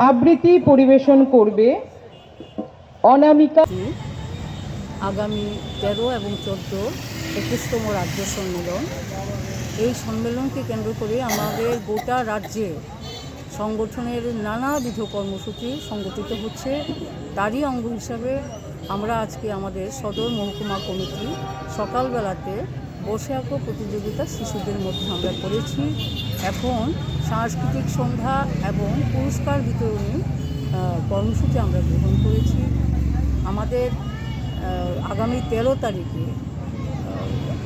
আবৃত্তি পরিবেশন করবে অনামিকা। আগামী 13 এবং 14 21তম রাজ্য সম্মেলন, এই সম্মেলনকে কেন্দ্র করে আমাদের গোটা রাজ্যে সংগঠনের নানাবিধ কর্মসূচি সংগঠিত হচ্ছে। তারই অঙ্গ হিসাবে আমরা আজকে আমাদের সদর মহকুমা কমিটি সকালবেলাতে বসে আঁকো প্রতিযোগিতা শিশুদের মধ্যে আমরা করেছি। এখন সাংস্কৃতিক সন্ধ্যা এবং পুরস্কার বিতরণী কর্মসূচি আমরা গ্রহণ করেছি। আমাদের আগামী 13 তারিখে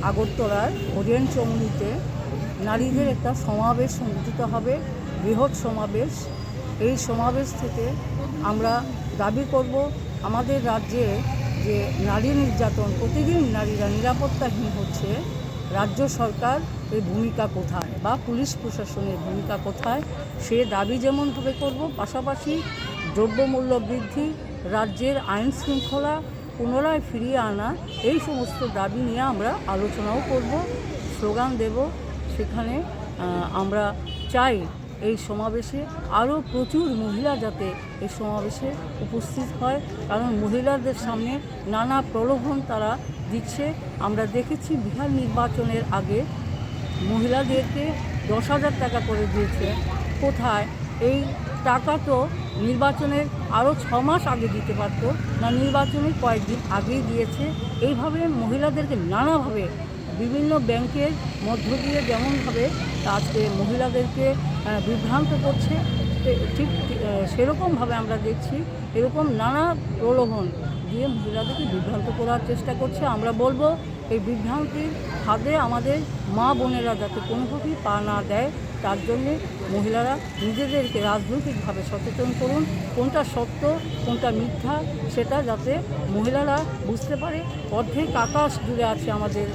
আগরতলার ওরিয়েন্ট চৌমুহনীতে নারীদের একটা সমাবেশ সংগঠিত হবে, বৃহৎ সমাবেশ। এই সমাবেশ থেকে আমরা দাবি করব আমাদের রাজ্যে যে নারী নির্যাতন, প্রতিদিন নারীরা নিরাপত্তাহীন হচ্ছে, রাজ্য সরকার এর ভূমিকা কোথায় বা পুলিশ প্রশাসনের ভূমিকা কোথায়, সে দাবি যেমনভাবে করব, পাশাপাশি দ্রব্যমূল্য বৃদ্ধি, রাজ্যের আইন শৃঙ্খলা পুনরায় ফিরিয়ে আনা, এই সমস্ত দাবি নিয়ে আমরা আলোচনাও করব, স্লোগান দেব। সেখানে আমরা চাই এই সমাবেশে আরও প্রচুর মহিলা যাতে এই সমাবেশে উপস্থিত হয়, কারণ মহিলাদের সামনে নানা প্রলোভন তারা দিচ্ছে। আমরা দেখেছি বিহার নির্বাচনের আগে মহিলাদেরকে 10,000 টাকা করে দিয়েছে। কোথায় এই টাকা? তো নির্বাচনের আরও 6 মাস আগে দিতে পারতো না, নির্বাচনের কয়েকদিন আগেই দিয়েছে। এইভাবে মহিলাদেরকে নানাভাবে বিভিন্ন ব্যাংকের মধ্য দিয়ে যেমনভাবে আজকে মহিলাদেরকে বিভ্রান্ত করছে, ঠিক সেরকমভাবে আমরা দেখছি এরকম নানা প্রলোভন দিয়ে মহিলাদেরকে বিভ্রান্ত করার চেষ্টা করছে। আমরা বলবো এই বিভ্রান্তির ফাঁদে আমাদের মা বোনেরা যাতে কোনোভাবেই পা না দেয়, তার জন্যে মহিলারা নিজেদেরকে রাজনৈতিকভাবে সচেতন করুন, কোনটা সত্য কোনটা মিথ্যা সেটা যাতে মহিলারা বুঝতে পারে। অর্ধেক আকাশ জুড়ে আছে আমাদের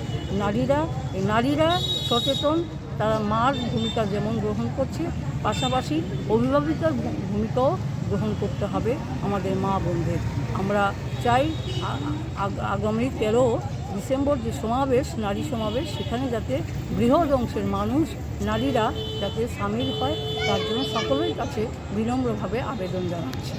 নারীরা, এই নারীরা সচেতন, তারা মার ভূমিকা যেমন গ্রহণ করছে, পাশাপাশি অভিভাবিকার ভূমিকাও গ্রহণ করতে হবে আমাদের মা বোনদের। আমরা চাই আগামী 13 ডিসেম্বর যে সমাবেশ, নারী সমাবেশ, সেখানে যাতে বৃহৎ অংশের মানুষ, নারীরা যাতে সামিল হয়, তার জন্য সকলের কাছে বিনম্রভাবে আবেদন জানাচ্ছি।